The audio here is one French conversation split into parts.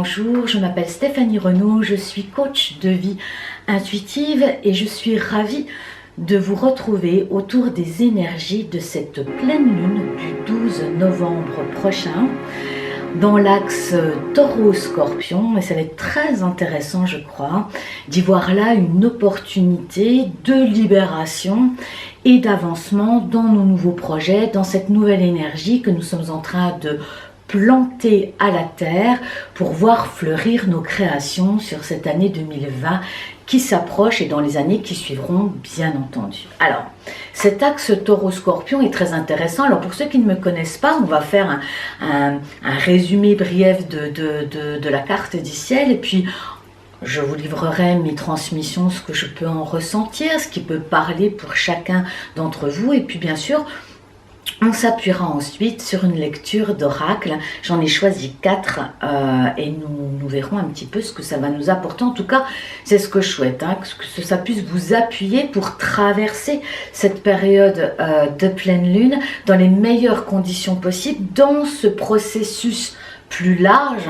bonjour, je m'appelle Stéphanie Renaud, je suis coach de vie intuitive et je suis ravie de vous retrouver autour des énergies de cette pleine lune du 12 novembre prochain dans l'axe Taureau-Scorpion, et ça va être très intéressant, je crois, d'y voir là une opportunité de libération et d'avancement dans nos nouveaux projets, dans cette nouvelle énergie que nous sommes en train de planter à la terre pour voir fleurir nos créations sur cette année 2020 qui s'approche et dans les années qui suivront, bien entendu. Alors, cet axe Taureau-Scorpion est très intéressant. Alors, pour ceux qui ne me connaissent pas, on va faire un résumé brief de la carte du ciel, et puis je vous livrerai mes transmissions, ce que je peux en ressentir, ce qui peut parler pour chacun d'entre vous, et puis bien sûr, on s'appuiera ensuite sur une lecture d'oracle. J'en ai choisi 4 et nous verrons un petit peu ce que ça va nous apporter. En tout cas, c'est ce que je souhaite, que ça puisse vous appuyer pour traverser cette période de pleine lune dans les meilleures conditions possibles, dans ce processus plus large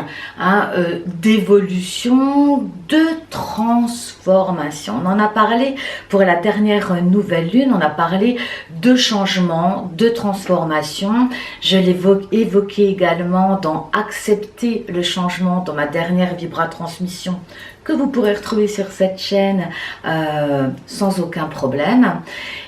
d'évolution, de transformation. On en a parlé pour la dernière nouvelle lune, on a parlé de changement, de transformation. Je l'ai évoqué également dans accepter le changement dans ma dernière vibra-transmission que vous pourrez retrouver sur cette chaîne sans aucun problème.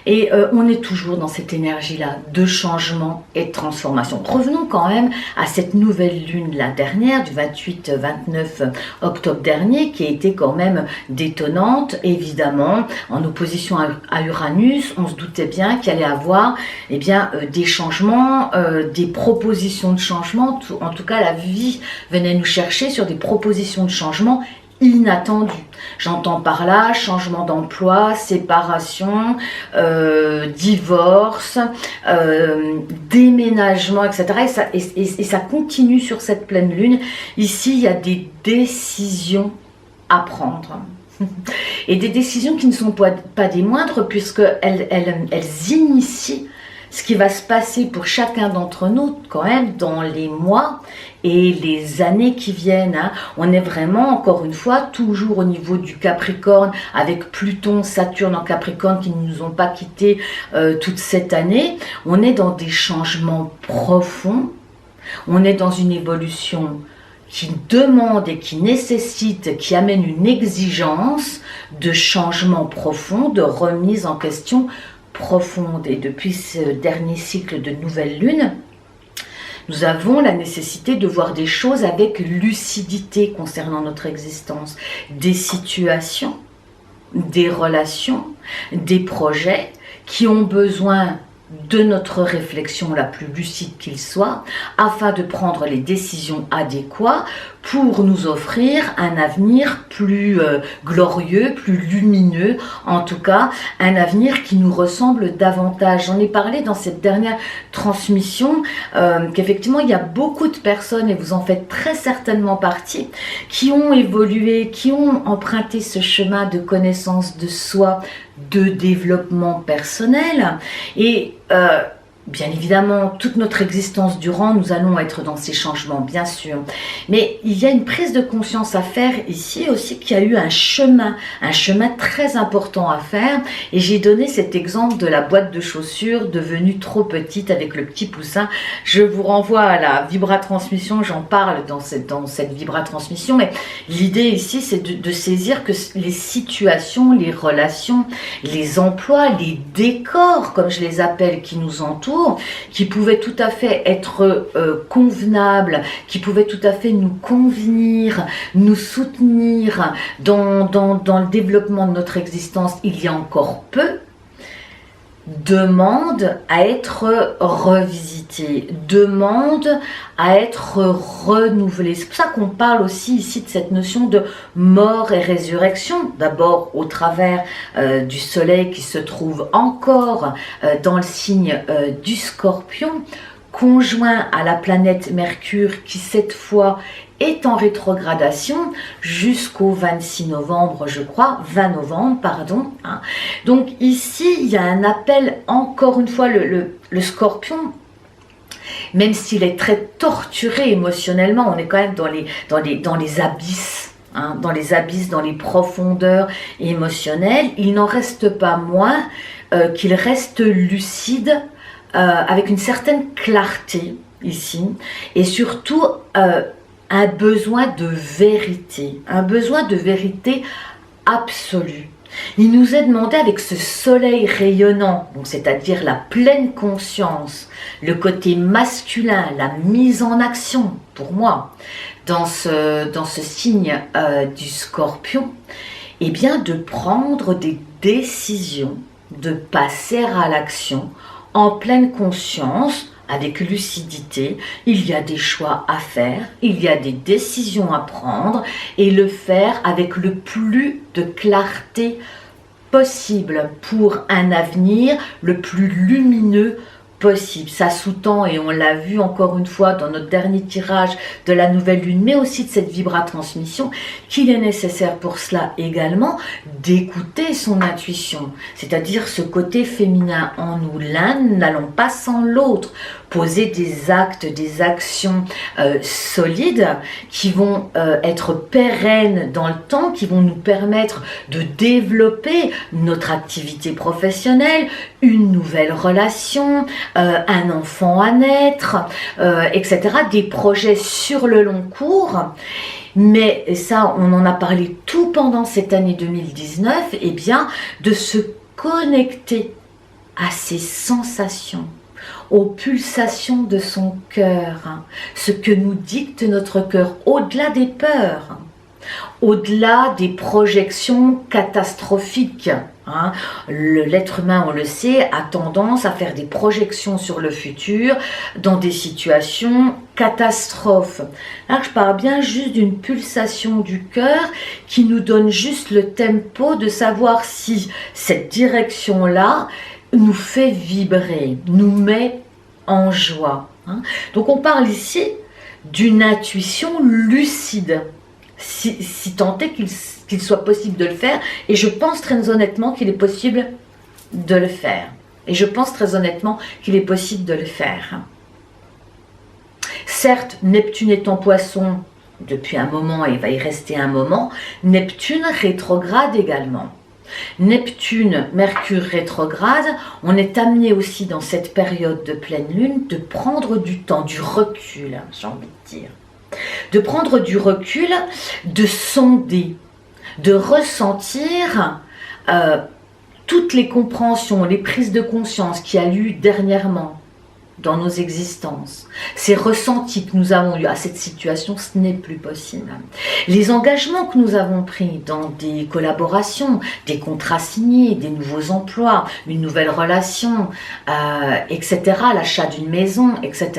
Et on est toujours dans cette énergie-là de changement et de transformation. Revenons quand même à cette nouvelle lune, la dernière, du 28-29 octobre dernier, qui a été quand même détonnante, évidemment, en opposition à Uranus. On se doutait bien qu'il allait y avoir des changements, des propositions de changement. En tout cas, la vie venait nous chercher sur des propositions de changement inattendu. J'entends par là changement d'emploi, séparation, divorce, déménagement, etc. Et ça continue sur cette pleine lune. Ici, il y a des décisions à prendre. Et des décisions qui ne sont pas des moindres, puisqu'elles initient ce qui va se passer pour chacun d'entre nous quand même dans les mois et les années qui viennent. On est vraiment, encore une fois, toujours au niveau du Capricorne, avec Pluton, Saturne en Capricorne qui ne nous ont pas quittés toute cette année. On est dans des changements profonds, on est dans une évolution qui demande et qui nécessite, qui amène une exigence de changement profond, de remise en question profonde. Et depuis ce dernier cycle de nouvelle lune, nous avons la nécessité de voir des choses avec lucidité concernant notre existence, des situations, des relations, des projets qui ont besoin de notre réflexion la plus lucide qu'il soit, afin de prendre les décisions adéquates pour nous offrir un avenir plus glorieux, plus lumineux, en tout cas un avenir qui nous ressemble davantage. J'en ai parlé dans cette dernière transmission, qu'effectivement il y a beaucoup de personnes, et vous en faites très certainement partie, qui ont évolué, qui ont emprunté ce chemin de connaissance de soi, de développement personnel, et bien évidemment, toute notre existence durant, nous allons être dans ces changements, bien sûr. Mais il y a une prise de conscience à faire ici aussi, qu'il y a eu un chemin très important à faire. Et j'ai donné cet exemple de la boîte de chaussures devenue trop petite avec le petit poussin. Je vous renvoie à la vibra-transmission, j'en parle dans cette vibra-transmission. Mais l'idée ici, c'est de saisir que les situations, les relations, les emplois, les décors, comme je les appelle, qui nous entourent, qui pouvaient tout à fait être convenables, qui pouvaient tout à fait nous convenir, nous soutenir dans le développement de notre existence il y a encore peu, demande à être revisité, demande à être renouvelé. C'est pour ça qu'on parle aussi ici de cette notion de mort et résurrection, d'abord au travers du soleil qui se trouve encore dans le signe du Scorpion, conjoint à la planète Mercure qui cette fois est en rétrogradation jusqu'au 26 novembre, je crois, 20 novembre, pardon. Donc ici, il y a un appel, encore une fois, le Scorpion même s'il est très torturé émotionnellement, on est quand même dans les abysses, hein, dans les profondeurs émotionnelles, il n'en reste pas moins qu'il reste lucide, avec une certaine clarté ici, et surtout un besoin de vérité absolue. Il nous est demandé avec ce soleil rayonnant, c'est-à-dire la pleine conscience, le côté masculin, la mise en action, pour moi, dans ce signe du Scorpion, eh bien de prendre des décisions, de passer à l'action en pleine conscience, avec lucidité. Il y a des choix à faire, il y a des décisions à prendre et le faire avec le plus de clarté possible pour un avenir le plus lumineux possible. Ça sous-tend, et on l'a vu encore une fois dans notre dernier tirage de la nouvelle lune, mais aussi de cette vibra-transmission, qu'il est nécessaire pour cela également d'écouter son intuition, c'est-à-dire ce côté féminin en nous. L'un n'allons pas sans l'autre. Poser des actes, des actions solides qui vont être pérennes dans le temps, qui vont nous permettre de développer notre activité professionnelle, une nouvelle relation, un enfant à naître, etc. Des projets sur le long cours. Mais ça, on en a parlé tout pendant cette année 2019, eh bien, de se connecter à ces sensations, aux pulsations de son cœur, hein, ce que nous dicte notre cœur, au-delà des peurs, au-delà des projections catastrophiques. Hein. L'être humain, on le sait, a tendance à faire des projections sur le futur dans des situations catastrophes. Là, je parle bien juste d'une pulsation du cœur qui nous donne juste le tempo de savoir si cette direction-là nous fait vibrer, nous met en joie. Hein. Donc on parle ici d'une intuition lucide, si tant est qu'il soit possible de le faire, et je pense très honnêtement qu'il est possible de le faire. Certes, Neptune est en Poisson depuis un moment et va y rester un moment, Neptune rétrograde également. Neptune, Mercure rétrograde, on est amené aussi dans cette période de pleine lune de prendre du temps, du recul, j'ai envie de dire. De prendre du recul, de sonder, de ressentir toutes les compréhensions, les prises de conscience qu'il y a eu dernièrement dans nos existences, ces ressentis que nous avons eus à cette situation, ce n'est plus possible. Les engagements que nous avons pris dans des collaborations, des contrats signés, des nouveaux emplois, une nouvelle relation, etc., l'achat d'une maison, etc.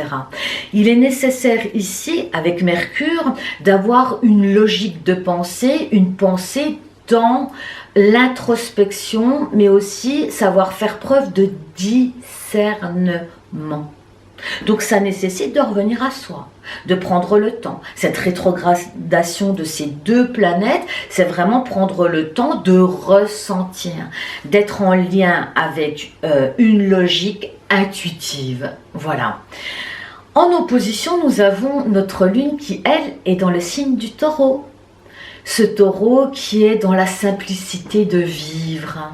Il est nécessaire ici, avec Mercure, d'avoir une logique de pensée, une pensée dans l'introspection, mais aussi savoir faire preuve de discernement. Donc ça nécessite de revenir à soi, de prendre le temps. Cette rétrogradation de ces deux planètes, c'est vraiment prendre le temps de ressentir, d'être en lien avec une logique intuitive. Voilà. En opposition, nous avons notre lune qui, elle, est dans le signe du Taureau. Ce Taureau qui est dans la simplicité de vivre,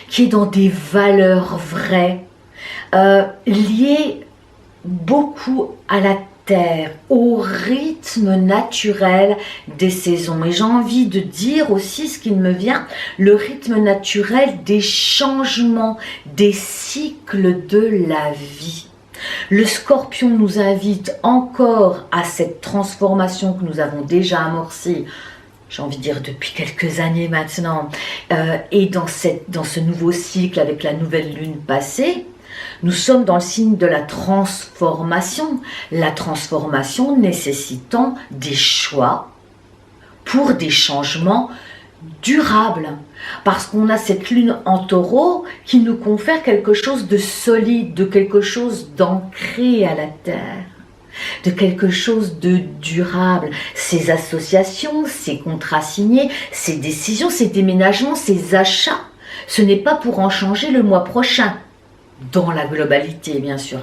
qui est dans des valeurs vraies, liées beaucoup à la terre, au rythme naturel des saisons. Et j'ai envie de dire aussi ce qui me vient, le rythme naturel des changements, des cycles de la vie. Le Scorpion nous invite encore à cette transformation que nous avons déjà amorcée, j'ai envie de dire depuis quelques années maintenant, et dans ce nouveau cycle avec la nouvelle lune passée, nous sommes dans le signe de la transformation nécessitant des choix pour des changements durables. Parce qu'on a cette lune en Taureau qui nous confère quelque chose de solide, de quelque chose d'ancré à la terre, de quelque chose de durable. Ces associations, ces contrats signés, ces décisions, ces déménagements, ces achats, ce n'est pas pour en changer le mois prochain. Dans la globalité, bien sûr.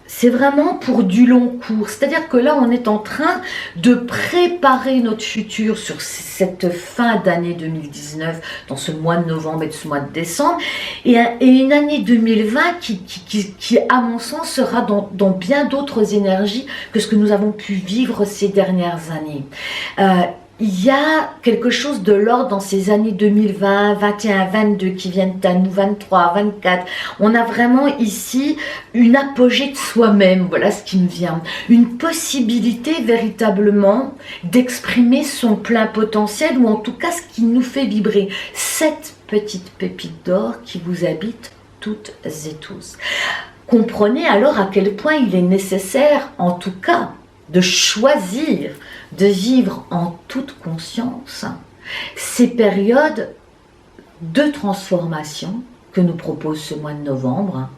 c'est vraiment pour du long cours. C'est-à-dire que là, on est en train de préparer notre futur sur cette fin d'année 2019, dans ce mois de novembre et de ce mois de décembre, et une année 2020 qui à mon sens, sera dans bien d'autres énergies que ce que nous avons pu vivre ces dernières années. Il y a quelque chose de l'ordre dans ces années 2020, 21, 22 qui viennent à nous, 23, 24. On a vraiment ici une apogée de soi-même, voilà ce qui me vient. Une possibilité véritablement d'exprimer son plein potentiel, ou en tout cas ce qui nous fait vibrer. Cette petite pépite d'or qui vous habite toutes et tous. Comprenez alors à quel point il est nécessaire, en tout cas, de choisir de vivre en toute conscience ces périodes de transformation que nous propose ce mois de novembre,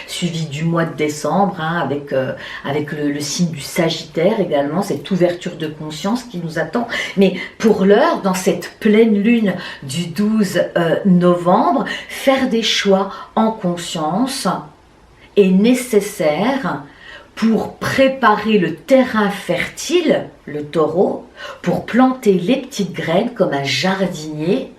suivi du mois de décembre, avec le signe du Sagittaire également, cette ouverture de conscience qui nous attend. Mais pour l'heure, dans cette pleine lune du 12 novembre, faire des choix en conscience est nécessaire pour préparer le terrain fertile, le taureau, pour planter les petites graines comme un jardinier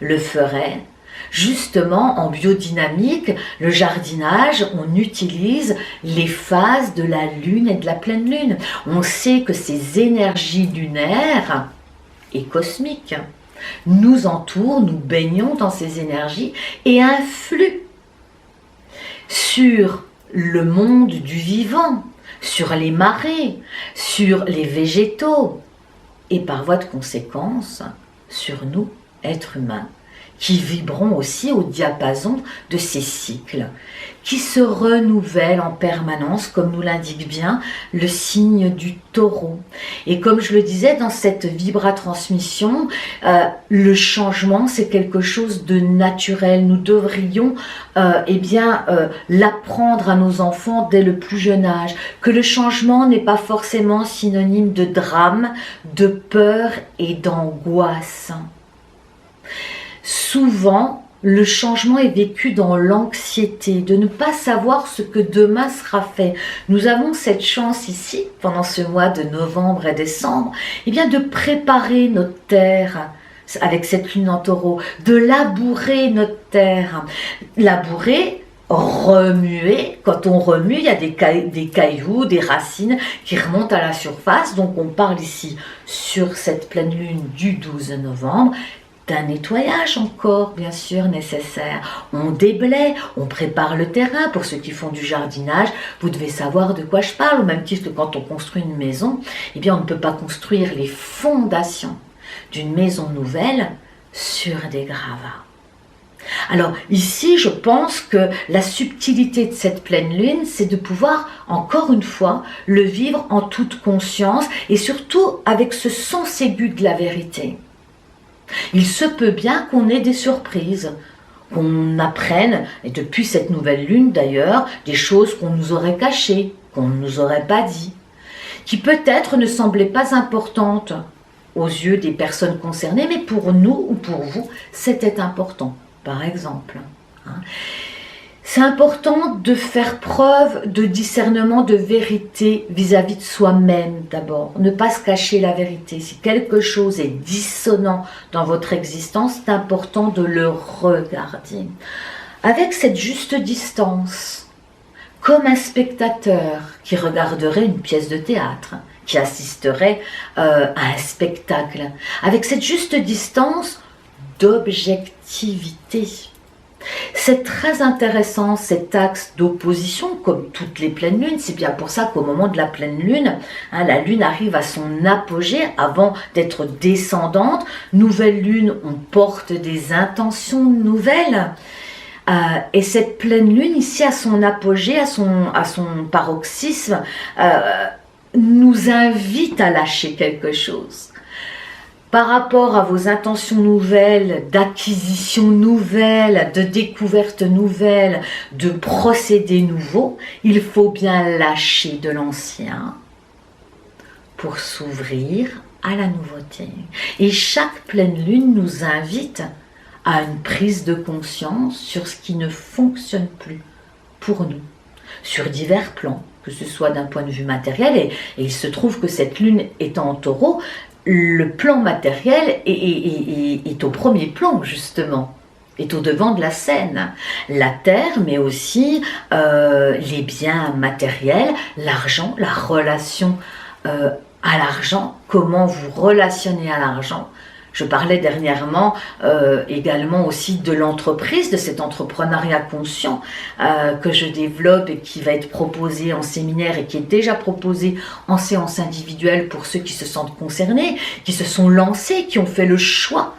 le ferait. Justement, en biodynamique, le jardinage, on utilise les phases de la lune et de la pleine lune. On sait que ces énergies lunaires et cosmiques nous entourent, nous baignons dans ces énergies et influent sur le monde du vivant, sur les marées, sur les végétaux et par voie de conséquence sur nous, êtres humains, qui vibrons aussi au diapason de ces cycles, qui se renouvellent en permanence, comme nous l'indique bien le signe du taureau. Et comme je le disais, dans cette vibra-transmission, le changement, c'est quelque chose de naturel. Nous devrions l'apprendre à nos enfants dès le plus jeune âge, que le changement n'est pas forcément synonyme de drame, de peur et d'angoisse. Souvent, le changement est vécu dans l'anxiété, de ne pas savoir ce que demain sera fait. Nous avons cette chance ici, pendant ce mois de novembre et décembre, de préparer notre terre avec cette lune en taureau, de labourer notre terre. Labourer, remuer, quand on remue, il y a des cailloux, des racines qui remontent à la surface. Donc on parle ici, sur cette pleine lune du 12 novembre, d'un nettoyage encore, bien sûr, nécessaire. On déblaye, on prépare le terrain. Pour ceux qui font du jardinage, vous devez savoir de quoi je parle. Au même titre que quand on construit une maison, on ne peut pas construire les fondations d'une maison nouvelle sur des gravats. Alors ici, je pense que la subtilité de cette pleine lune, c'est de pouvoir, encore une fois, le vivre en toute conscience et surtout avec ce sens aigu de la vérité. Il se peut bien qu'on ait des surprises, qu'on apprenne, et depuis cette nouvelle lune d'ailleurs, des choses qu'on nous aurait cachées, qu'on ne nous aurait pas dit, qui peut-être ne semblaient pas importantes aux yeux des personnes concernées, mais pour nous ou pour vous, c'était important, par exemple. C'est important de faire preuve de discernement, de vérité vis-à-vis de soi-même d'abord. Ne pas se cacher la vérité. Si quelque chose est dissonant dans votre existence, c'est important de le regarder. Avec cette juste distance, comme un spectateur qui regarderait une pièce de théâtre, qui assisterait à un spectacle. Avec cette juste distance d'objectivité. C'est très intéressant cet axe d'opposition, comme toutes les pleines lunes. C'est bien pour ça qu'au moment de la pleine lune, la lune arrive à son apogée avant d'être descendante. Nouvelle lune, on porte des intentions nouvelles. Et cette pleine lune, ici à son apogée, à son paroxysme, nous invite à lâcher quelque chose. Par rapport à vos intentions nouvelles, d'acquisition nouvelle, de découverte nouvelle, de procédés nouveaux, il faut bien lâcher de l'ancien pour s'ouvrir à la nouveauté. Et chaque pleine lune nous invite à une prise de conscience sur ce qui ne fonctionne plus pour nous. sur divers plans, que ce soit d'un point de vue matériel, et il se trouve que cette lune étant en taureau, le plan matériel est au premier plan, justement, est au devant de la scène. La terre, mais aussi les biens matériels, l'argent, la relation à l'argent, comment vous relationnez à l'argent. Je parlais dernièrement également aussi de l'entreprise, de cet entrepreneuriat conscient que je développe et qui va être proposé en séminaire et qui est déjà proposé en séance individuelle pour ceux qui se sentent concernés, qui se sont lancés, qui ont fait le choix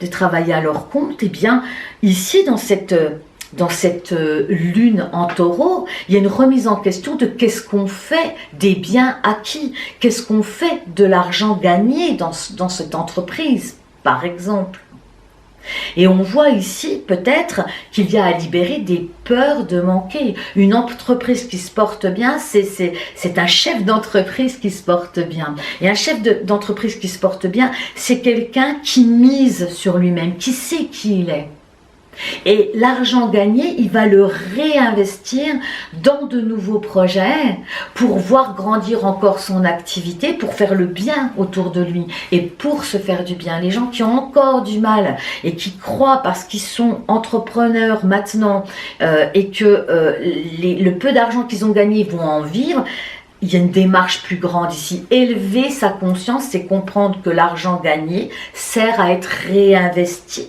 de travailler à leur compte. Et bien ici dans cette lune en taureau, il y a une remise en question de qu'est-ce qu'on fait des biens acquis, qu'est-ce qu'on fait de l'argent gagné dans cette entreprise, par exemple. Et on voit ici peut-être qu'il y a à libérer des peurs de manquer. Une entreprise qui se porte bien, c'est un chef d'entreprise qui se porte bien. Et un chef d'entreprise qui se porte bien, c'est quelqu'un qui mise sur lui-même, qui sait qui il est. Et l'argent gagné, il va le réinvestir dans de nouveaux projets pour voir grandir encore son activité, pour faire le bien autour de lui et pour se faire du bien. Les gens qui ont encore du mal et qui croient parce qu'ils sont entrepreneurs maintenant et que le peu d'argent qu'ils ont gagné vont en vivre, il y a une démarche plus grande ici. Élever sa conscience, c'est comprendre que l'argent gagné sert à être réinvesti,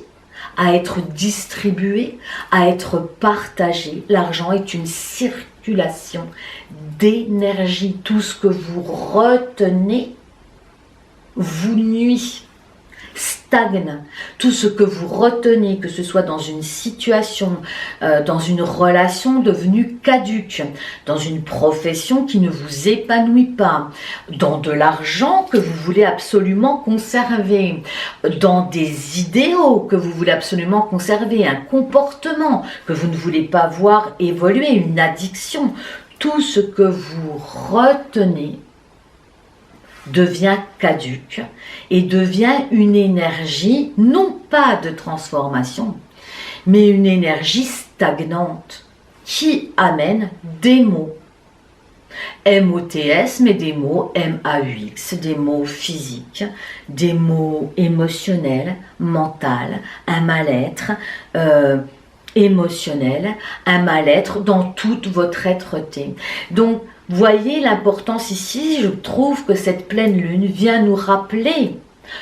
à être distribué, à être partagé. L'argent est une circulation d'énergie. Tout ce que vous retenez vous nuit, stagne. Tout ce que vous retenez, que ce soit dans une situation, dans une relation devenue caduque, dans une profession qui ne vous épanouit pas, dans de l'argent que vous voulez absolument conserver, dans des idéaux que vous voulez absolument conserver, un comportement que vous ne voulez pas voir évoluer, une addiction, tout ce que vous retenez devient caduque et devient une énergie, non pas de transformation, mais une énergie stagnante qui amène des mots. M-O-T-S, mais des mots M-A-U-X, des mots physiques, des mots émotionnels, mentaux, un mal-être émotionnel, un mal-être dans toute votre êtreté. Donc, voyez l'importance ici, je trouve que cette pleine lune vient nous rappeler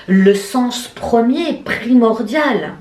le sens premier, primordial,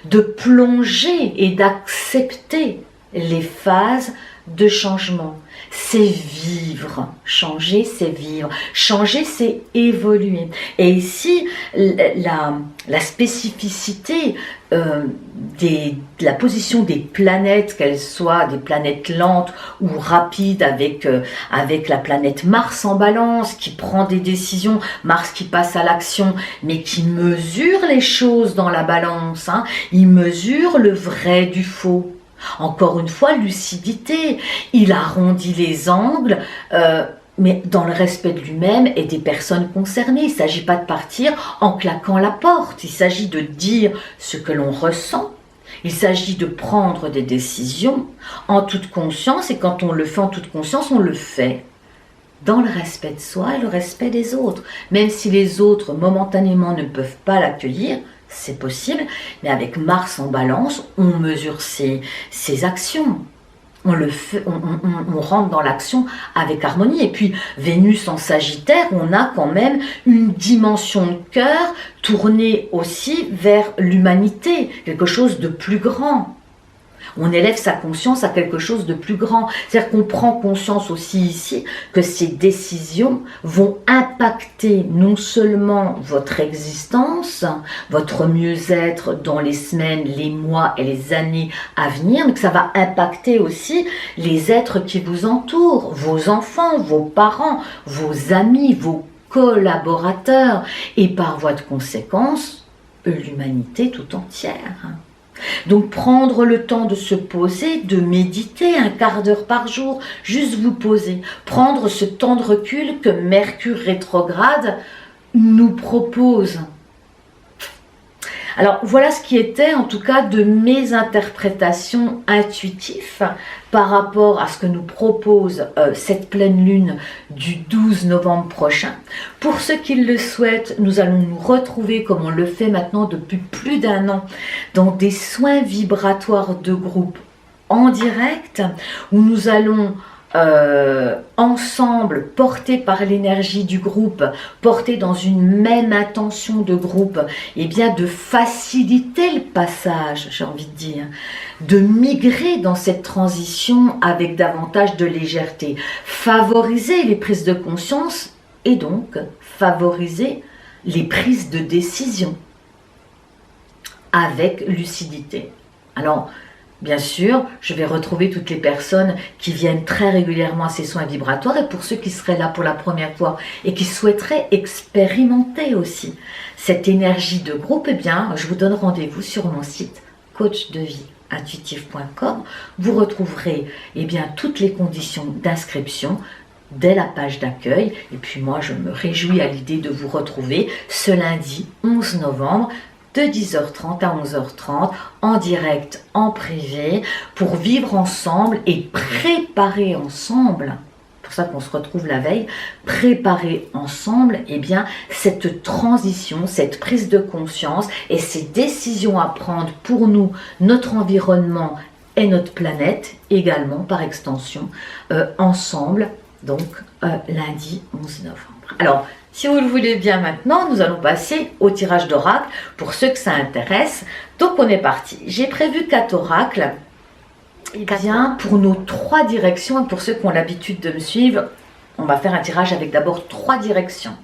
de plonger et d'accepter les phases de changement. C'est vivre. Changer, c'est vivre. Changer, c'est évoluer. Et ici, la spécificité de la position des planètes, qu'elles soient des planètes lentes ou rapides, avec la planète Mars en balance, qui prend des décisions, Mars qui passe à l'action, mais qui mesure les choses dans la balance. Hein. Il mesure le vrai du faux. Encore une fois, lucidité, il arrondit les angles, mais dans le respect de lui-même et des personnes concernées. Il ne s'agit pas de partir en claquant la porte, il s'agit de dire ce que l'on ressent, il s'agit de prendre des décisions en toute conscience, et quand on le fait en toute conscience, on le fait dans le respect de soi et le respect des autres. Même si les autres, momentanément, ne peuvent pas l'accueillir, c'est possible, mais avec Mars en balance, on mesure ses actions. On rentre dans l'action avec harmonie. Et puis Vénus en Sagittaire, on a quand même une dimension de cœur tournée aussi vers l'humanité, quelque chose de plus grand. On élève sa conscience à quelque chose de plus grand. C'est-à-dire qu'on prend conscience aussi ici que ces décisions vont impacter non seulement votre existence, votre mieux-être dans les semaines, les mois et les années à venir, mais que ça va impacter aussi les êtres qui vous entourent, vos enfants, vos parents, vos amis, vos collaborateurs et par voie de conséquence, l'humanité tout entière. Donc prendre le temps de se poser, de méditer un quart d'heure par jour, juste vous poser, prendre ce temps de recul que Mercure rétrograde nous propose. Alors voilà ce qui était en tout cas de mes interprétations intuitives par rapport à ce que nous propose cette pleine lune du 12 novembre prochain. Pour ceux qui le souhaitent, nous allons nous retrouver comme on le fait maintenant depuis plus d'1 an dans des soins vibratoires de groupe en direct où nous allons ensemble, portés par l'énergie du groupe, portés dans une même intention de groupe, et bien de faciliter le passage, j'ai envie de dire, de migrer dans cette transition avec davantage de légèreté, favoriser les prises de conscience et donc favoriser les prises de décision avec lucidité. Alors, bien sûr, je vais retrouver toutes les personnes qui viennent très régulièrement à ces soins vibratoires et pour ceux qui seraient là pour la première fois et qui souhaiteraient expérimenter aussi cette énergie de groupe, eh bien, je vous donne rendez-vous sur mon site coachdevieintuitive.com. Vous retrouverez eh bien, toutes les conditions d'inscription dès la page d'accueil. Et puis moi, je me réjouis à l'idée de vous retrouver ce lundi 11 novembre de 10h30 à 11h30 en direct, en privé, pour vivre ensemble et préparer ensemble, pour ça qu'on se retrouve la veille, préparer ensemble eh bien, cette transition, cette prise de conscience et ces décisions à prendre pour nous, notre environnement et notre planète également par extension, ensemble, donc lundi 11 novembre. Alors, si vous le voulez bien maintenant, nous allons passer au tirage d'oracle pour ceux que ça intéresse. Donc on est parti. J'ai prévu 4 oracles. Et bien pour nos 3 directions, et pour ceux qui ont l'habitude de me suivre, on va faire un tirage avec d'abord 3 directions.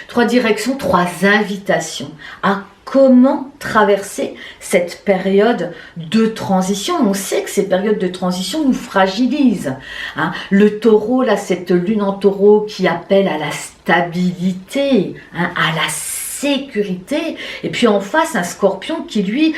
3 directions, 3 invitations à comment traverser cette période de transition. On sait que ces périodes de transition nous fragilisent. Hein. Le taureau, là, cette lune en taureau qui appelle à la stabilité, hein, à la sécurité, et puis en face un scorpion qui lui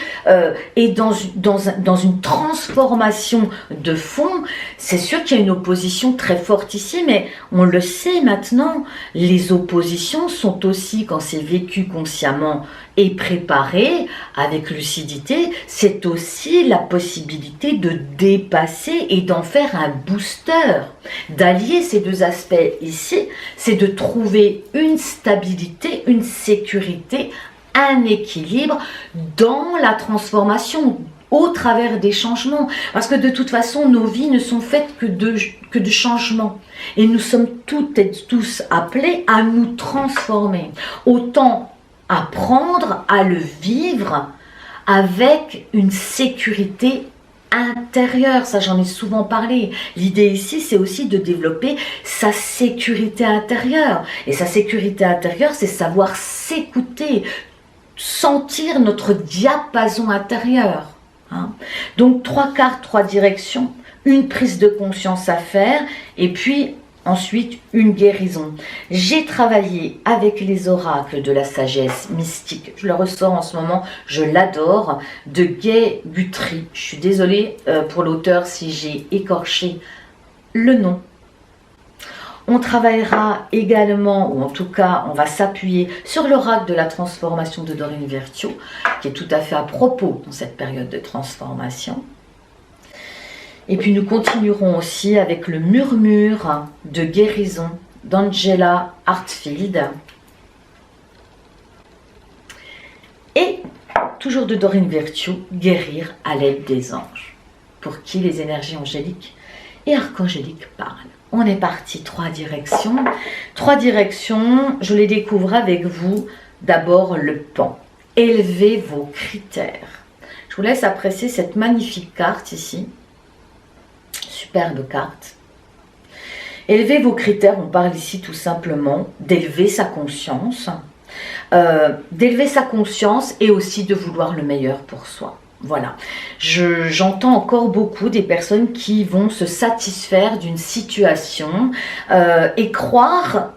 est dans une transformation de fond. C'est sûr qu'il y a une opposition très forte ici, mais on le sait maintenant, les oppositions sont aussi, quand c'est vécu consciemment et préparé avec lucidité, c'est aussi la possibilité de dépasser et d'en faire un booster, d'allier ces 2 aspects ici, c'est de trouver une stabilité, une sécurité, un équilibre dans la transformation, au travers des changements, parce que de toute façon nos vies ne sont faites que de changements et nous sommes toutes et tous appelés à nous transformer, autant apprendre à le vivre avec une sécurité intérieure. Ça, j'en ai souvent parlé. L'idée ici, c'est aussi de développer sa sécurité intérieure. Et sa sécurité intérieure, c'est savoir s'écouter, sentir notre diapason intérieur. Hein. Donc, 3 cartes, 3 directions, une prise de conscience à faire, et puis ensuite, une guérison. J'ai travaillé avec les oracles de la sagesse mystique. Je le ressors en ce moment, je l'adore, de Gay Guthrie. Je suis désolée pour l'auteur si j'ai écorché le nom. On travaillera également, ou en tout cas, on va s'appuyer sur l'oracle de la transformation de Dorine Virtue, qui est tout à fait à propos dans cette période de transformation. Et puis nous continuerons aussi avec le murmure de guérison d'Angela Hartfield. Et toujours de Dorine Virtue, guérir à l'aide des anges, pour qui les énergies angéliques et archangéliques parlent. On est parti, 3 directions. 3 directions, je les découvre avec vous. D'abord le pan. Élevez vos critères. Je vous laisse apprécier cette magnifique carte ici. Superbe carte. Élever vos critères, on parle ici tout simplement d'élever sa conscience, et aussi de vouloir le meilleur pour soi. Voilà, j'entends encore beaucoup des personnes qui vont se satisfaire d'une situation et croire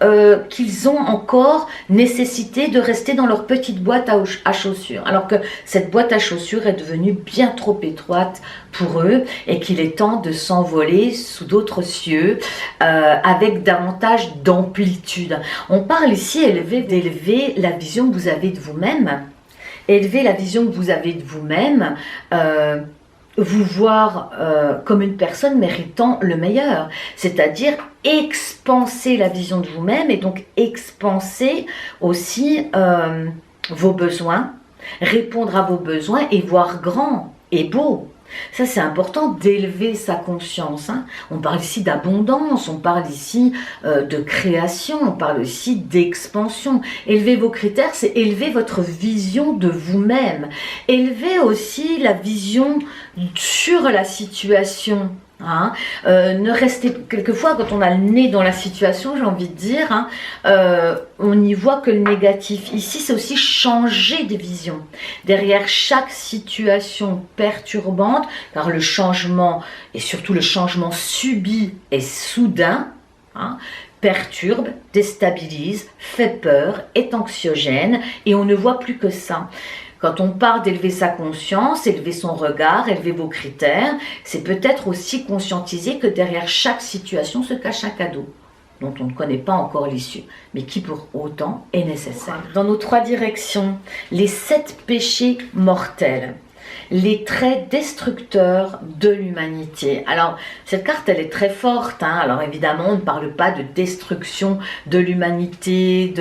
qu'ils ont encore nécessité de rester dans leur petite boîte à chaussures, alors que cette boîte à chaussures est devenue bien trop étroite pour eux et qu'il est temps de s'envoler sous d'autres cieux avec davantage d'amplitude. On parle ici d'élever la vision que vous avez de vous-même, Élever la vision que vous avez de vous-même, vous voir comme une personne méritant le meilleur, c'est-à-dire expanser la vision de vous-même et donc expanser aussi vos besoins, répondre à vos besoins et voir grand et beau. Ça, c'est important d'élever sa conscience. Hein. On parle ici d'abondance, on parle ici de création, on parle ici d'expansion. Élever vos critères, c'est élever votre vision de vous-même. Élever aussi la vision sur la situation. Hein. Ne restez quelquefois quand on a le nez dans la situation, j'ai envie de dire, hein, on n'y voit que le négatif. Ici, c'est aussi changer de vision. Derrière chaque situation perturbante, car le changement, et surtout le changement subi et soudain, hein, perturbe, déstabilise, fait peur, est anxiogène, et on ne voit plus que ça. Quand on parle d'élever sa conscience, élever son regard, élever vos critères, c'est peut-être aussi conscientiser que derrière chaque situation se cache un cadeau dont on ne connaît pas encore l'issue, mais qui pour autant est nécessaire. Dans nos 3 directions, les 7 péchés mortels, les traits destructeurs de l'humanité. Alors, cette carte, elle est très forte. Hein. Alors, évidemment, on ne parle pas de destruction de l'humanité,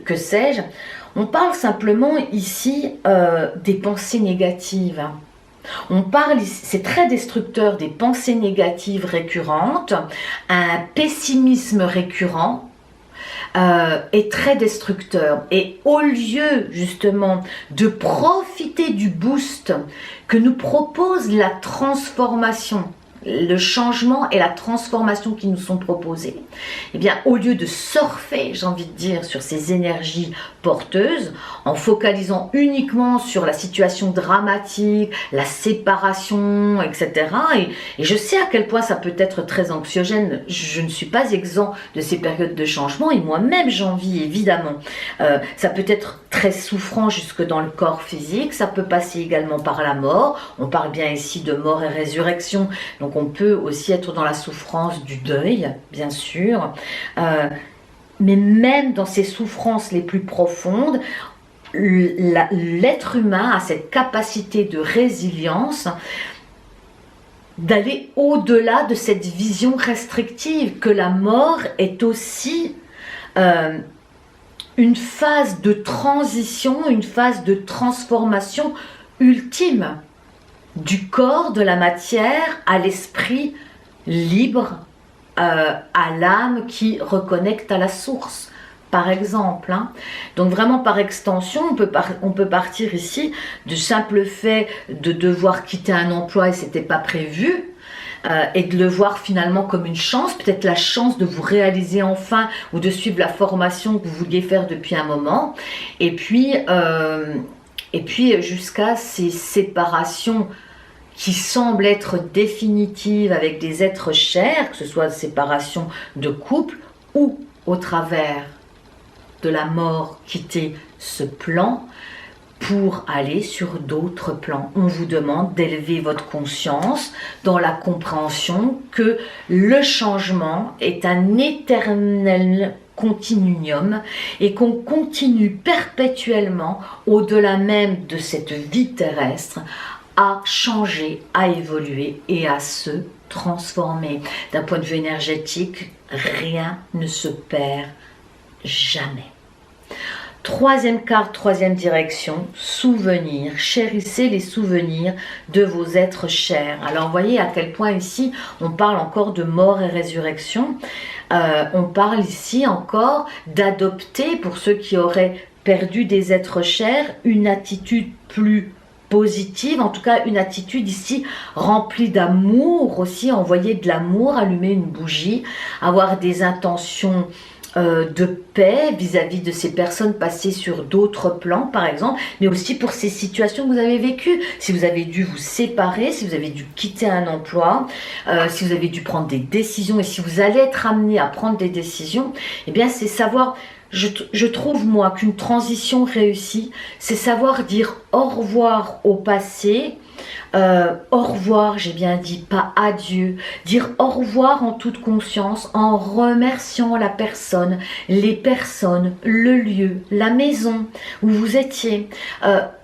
que sais-je. On parle simplement ici des pensées négatives. On parle, c'est très destructeur, des pensées négatives récurrentes, un pessimisme récurrent est très destructeur. Et au lieu justement de profiter du boost que nous propose la transformation, le changement et la transformation qui nous sont proposés, eh bien, au lieu de surfer, j'ai envie de dire, sur ces énergies porteuses, en focalisant uniquement sur la situation dramatique, la séparation, etc. Et je sais à quel point ça peut être très anxiogène. Je ne suis pas exempt de ces périodes de changement et moi-même j'en vis évidemment. Ça peut être très souffrant jusque dans le corps physique, ça peut passer également par la mort. On parle bien ici de mort et résurrection, donc on peut aussi être dans la souffrance du deuil, bien sûr. Mais même dans ces souffrances les plus profondes, l'être humain a cette capacité de résilience d'aller au-delà de cette vision restrictive, que la mort est aussi une phase de transition, une phase de transformation ultime du corps, de la matière, à l'esprit libre, à l'âme qui reconnecte à la source, par exemple. Hein. Donc vraiment par extension, on peut partir ici du simple fait de devoir quitter un emploi et c'était pas prévu, et de le voir finalement comme une chance, peut-être la chance de vous réaliser enfin ou de suivre la formation que vous vouliez faire depuis un moment, et puis jusqu'à ces séparations qui semblent être définitives avec des êtres chers, que ce soit séparation de couple ou au travers de la mort, quitter ce plan pour aller sur d'autres plans. On vous demande d'élever votre conscience dans la compréhension que le changement est un éternel continuum et qu'on continue perpétuellement au-delà même de cette vie terrestre à changer, à évoluer et à se transformer. D'un point de vue énergétique, rien ne se perd jamais. 3e carte, 3e direction, souvenirs. Chérissez les souvenirs de vos êtres chers. Alors, vous voyez à quel point ici, on parle encore de mort et résurrection. On parle ici encore d'adopter, pour ceux qui auraient perdu des êtres chers, une attitude plus positive, en tout cas une attitude ici remplie d'amour aussi, envoyer de l'amour, allumer une bougie, avoir des intentions de paix vis-à-vis de ces personnes passées sur d'autres plans par exemple, mais aussi pour ces situations que vous avez vécues. Si vous avez dû vous séparer, si vous avez dû quitter un emploi, si vous avez dû prendre des décisions et si vous allez être amené à prendre des décisions, eh bien c'est savoir, je trouve moi qu'une transition réussie, c'est savoir dire au revoir au passé, au revoir, j'ai bien dit, pas adieu, dire au revoir en toute conscience, en remerciant la personne, les personnes, le lieu, la maison où vous étiez,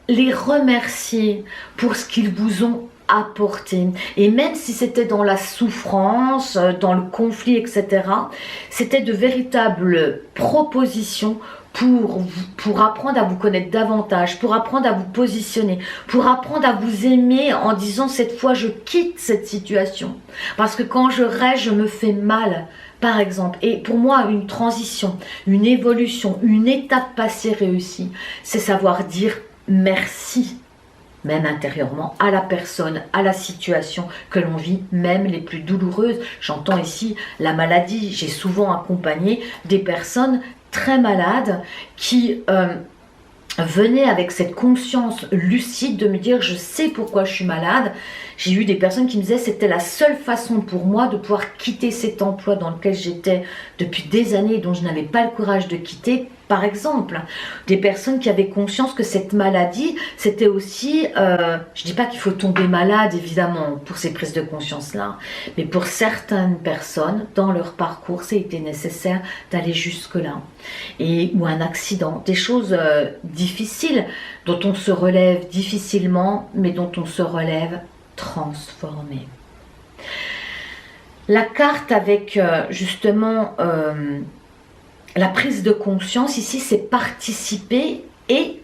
les remercier pour ce qu'ils vous ont apporté. Et même si c'était dans la souffrance, dans le conflit, etc., c'était de véritables propositions pour apprendre à vous connaître davantage, pour apprendre à vous positionner, pour apprendre à vous aimer en disant cette fois je quitte cette situation. Parce que quand je reste, je me fais mal, par exemple. Et pour moi, une transition, une évolution, une étape passée réussie, c'est savoir dire merci, même intérieurement, à la personne, à la situation que l'on vit, même les plus douloureuses. J'entends ici la maladie. J'ai souvent accompagné des personnes très malades qui venaient avec cette conscience lucide de me dire je sais pourquoi je suis malade. J'ai eu des personnes qui me disaient c'était la seule façon pour moi de pouvoir quitter cet emploi dans lequel j'étais depuis des années et dont je n'avais pas le courage de quitter. Par exemple, des personnes qui avaient conscience que cette maladie, c'était aussi, je dis pas qu'il faut tomber malade évidemment pour ces prises de conscience-là, mais pour certaines personnes, dans leur parcours, ça a été nécessaire d'aller jusque-là. Ou un accident, des choses difficiles dont on se relève difficilement, mais dont on se relève transformé. La carte avec justement la prise de conscience ici, c'est participer, et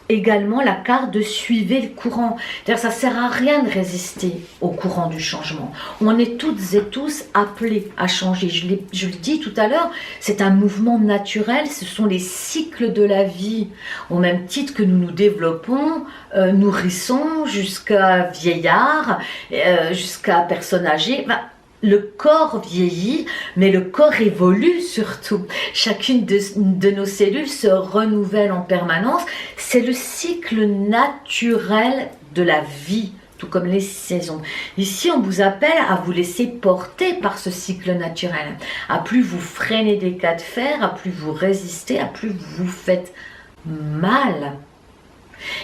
également la carte de suivre le courant. C'est-à-dire ça ne sert à rien de résister au courant du changement. On est toutes et tous appelés à changer. Je le dis tout à l'heure, c'est un mouvement naturel, ce sont les cycles de la vie. Au même titre que nous nous développons, nourrissons jusqu'à vieillard, jusqu'à personne âgée. Le corps vieillit, mais le corps évolue surtout. Chacune de nos cellules se renouvelle en permanence. C'est le cycle naturel de la vie, tout comme les saisons. Ici, on vous appelle à vous laisser porter par ce cycle naturel. À plus vous freinez des cas de fer, à plus vous résistez, à plus vous vous faites mal.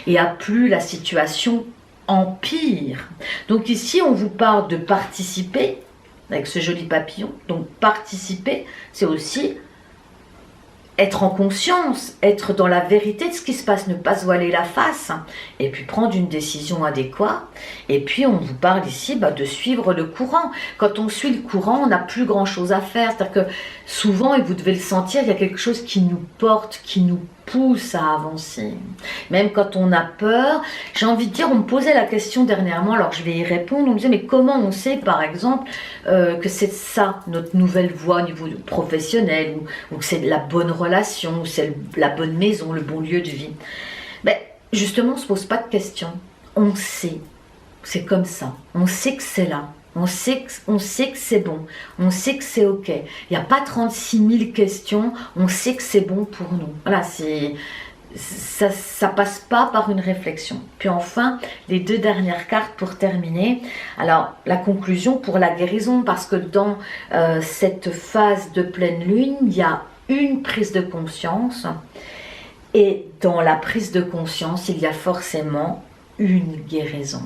Et à plus la situation empire. Donc ici, on vous parle de participer, avec ce joli papillon. Donc participer, c'est aussi être en conscience, être dans la vérité de ce qui se passe, ne pas se voiler la face, et puis prendre une décision adéquate. Et puis on vous parle ici de suivre le courant. Quand on suit le courant, on n'a plus grand chose à faire. C'est-à-dire que souvent, et vous devez le sentir, il y a quelque chose qui nous porte, qui nous pousse à avancer. Même quand on a peur, j'ai envie de dire, on me posait la question dernièrement, alors je vais y répondre, on me disait mais comment on sait par exemple que c'est ça notre nouvelle voie au niveau professionnel, ou que c'est la bonne relation, ou c'est la bonne maison, le bon lieu de vie. Ben, justement, on ne se pose pas de questions, on sait, c'est comme ça, on sait que c'est là. On sait que c'est bon, on sait que c'est ok. Il n'y a pas 36 000 questions, on sait que c'est bon pour nous. Voilà, ça passe pas par une réflexion. Puis enfin, les deux dernières cartes pour terminer. Alors, la conclusion pour la guérison, parce que dans cette phase de pleine lune, il y a une prise de conscience. Et dans la prise de conscience, il y a forcément une guérison.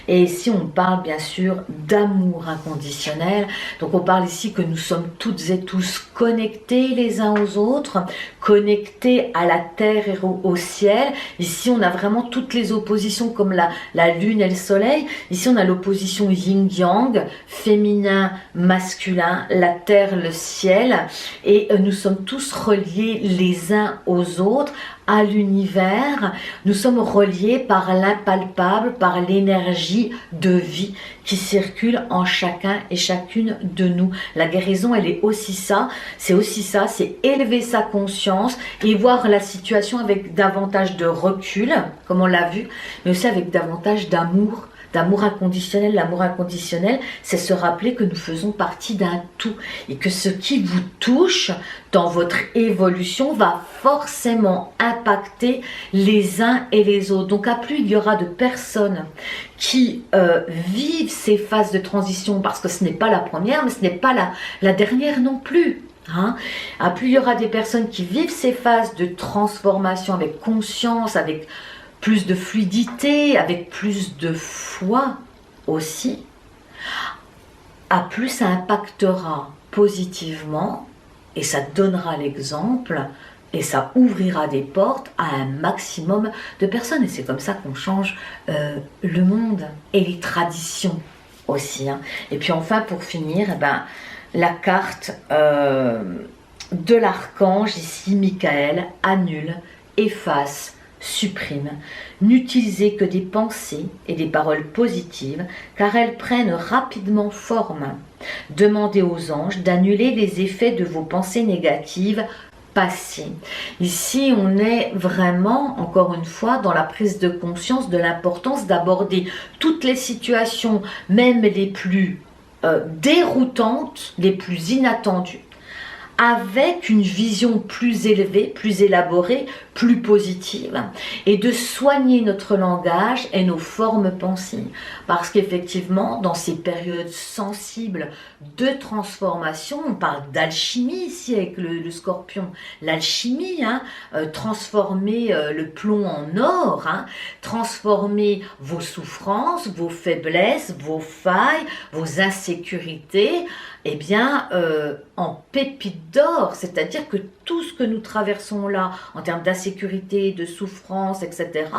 Et ici on parle bien sûr d'amour inconditionnel. Donc on parle ici que nous sommes toutes et tous connectés les uns aux autres, connectés à la terre et au ciel. Ici on a vraiment toutes les oppositions comme la lune et le soleil. Ici on a l'opposition yin-yang, féminin, masculin, la terre, le ciel. Et nous sommes tous reliés les uns aux autres, à l'univers. Nous sommes reliés par l'impalpable, par l'énergie de vie qui circule en chacun et chacune de nous. La guérison, elle est aussi ça, c'est élever sa conscience et voir la situation avec davantage de recul, comme on l'a vu, mais aussi avec davantage d'amour inconditionnel. L'amour inconditionnel, c'est se rappeler que nous faisons partie d'un tout et que ce qui vous touche dans votre évolution va forcément impacter les uns et les autres. Donc à plus il y aura de personnes qui vivent ces phases de transition, parce que ce n'est pas la première, mais ce n'est pas la dernière non plus. À plus il y aura des personnes qui vivent ces phases de transformation avec conscience, avec plus de fluidité, avec plus de foi aussi, à plus ça impactera positivement et ça donnera l'exemple Et ça ouvrira des portes à un maximum de personnes. Et c'est comme ça qu'on change le monde et les traditions aussi. Hein. Et puis enfin, pour finir, eh ben, la carte de l'archange, ici, Michael, annule, efface, supprime. N'utilisez que des pensées et des paroles positives, car elles prennent rapidement forme. Demandez aux anges d'annuler les effets de vos pensées négatives passées. Ici, on est vraiment, encore une fois, dans la prise de conscience de l'importance d'aborder toutes les situations, même les plus déroutantes, les plus inattendues, avec une vision plus élevée, plus élaborée, plus positive, et de soigner notre langage et nos formes pensées. Parce qu'effectivement, dans ces périodes sensibles de transformation, on parle d'alchimie ici avec le scorpion, l'alchimie, hein, transformer le plomb en or, hein, transformer vos souffrances, vos faiblesses, vos failles, vos insécurités, eh bien, en pépites d'or, c'est-à-dire que tout ce que nous traversons là, en termes d'insécurité, de souffrance, etc.,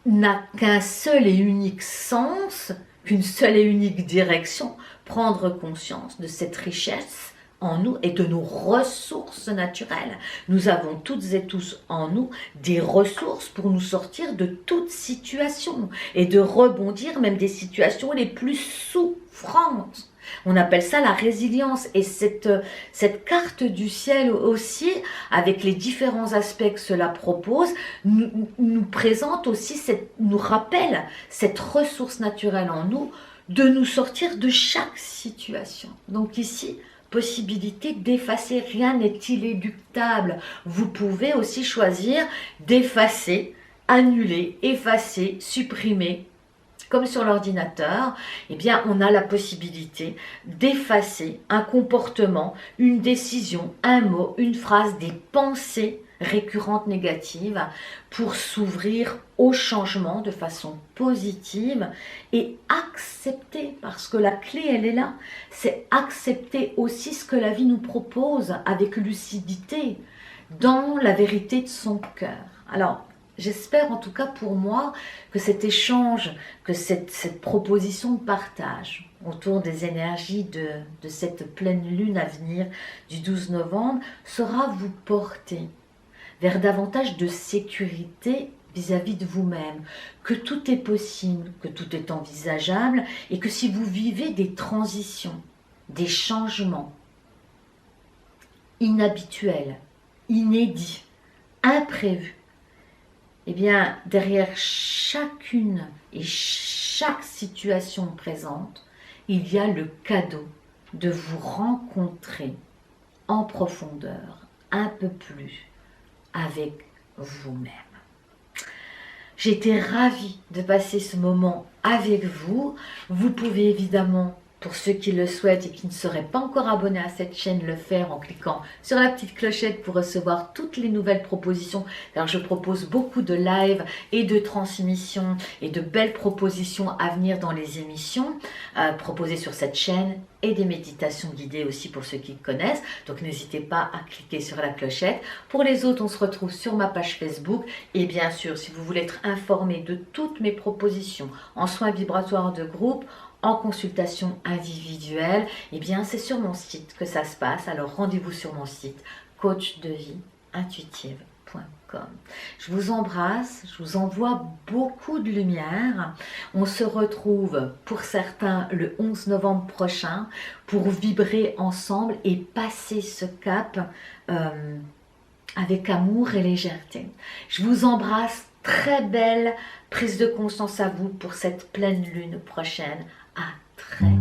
n'a qu'un seul et unique sens, qu'une seule et unique direction, prendre conscience de cette richesse en nous et de nos ressources naturelles. Nous avons toutes et tous en nous des ressources pour nous sortir de toute situation et de rebondir même des situations les plus souffrantes. On appelle ça la résilience, et cette carte du ciel aussi, avec les différents aspects que cela propose, nous présente aussi, nous rappelle cette ressource naturelle en nous, de nous sortir de chaque situation. Donc ici, possibilité d'effacer, rien n'est inéluctable. Vous pouvez aussi choisir d'effacer, annuler, effacer, supprimer. Comme sur l'ordinateur, eh bien, on a la possibilité d'effacer un comportement, une décision, un mot, une phrase, des pensées récurrentes négatives pour s'ouvrir au changement de façon positive et accepter, parce que la clé, elle est là, c'est accepter aussi ce que la vie nous propose avec lucidité, dans la vérité de son cœur. Alors, j'espère en tout cas pour moi que cet échange, que cette proposition de partage autour des énergies de cette pleine lune à venir du 12 novembre saura vous porter vers davantage de sécurité vis-à-vis de vous-même, que tout est possible, que tout est envisageable et que si vous vivez des transitions, des changements inhabituels, inédits, imprévus, eh bien, derrière chacune et chaque situation présente, il y a le cadeau de vous rencontrer en profondeur, un peu plus, avec vous-même. J'ai été ravie de passer ce moment avec vous. Vous pouvez évidemment, pour ceux qui le souhaitent et qui ne seraient pas encore abonnés à cette chaîne, le faire en cliquant sur la petite clochette pour recevoir toutes les nouvelles propositions. Car je propose beaucoup de lives et de transmissions et de belles propositions à venir dans les émissions proposées sur cette chaîne, et des méditations guidées aussi pour ceux qui connaissent. Donc n'hésitez pas à cliquer sur la clochette. Pour les autres, on se retrouve sur ma page Facebook. Et bien sûr, si vous voulez être informé de toutes mes propositions en soins vibratoires de groupe, en consultation individuelle, eh bien c'est sur mon site que ça se passe. Alors rendez-vous sur mon site coachdevieintuitive.com. Je vous embrasse, je vous envoie beaucoup de lumière. On se retrouve pour certains le 11 novembre prochain pour vibrer ensemble et passer ce cap avec amour et légèreté. Je vous embrasse, très belle prise de conscience à vous pour cette pleine lune prochaine. À très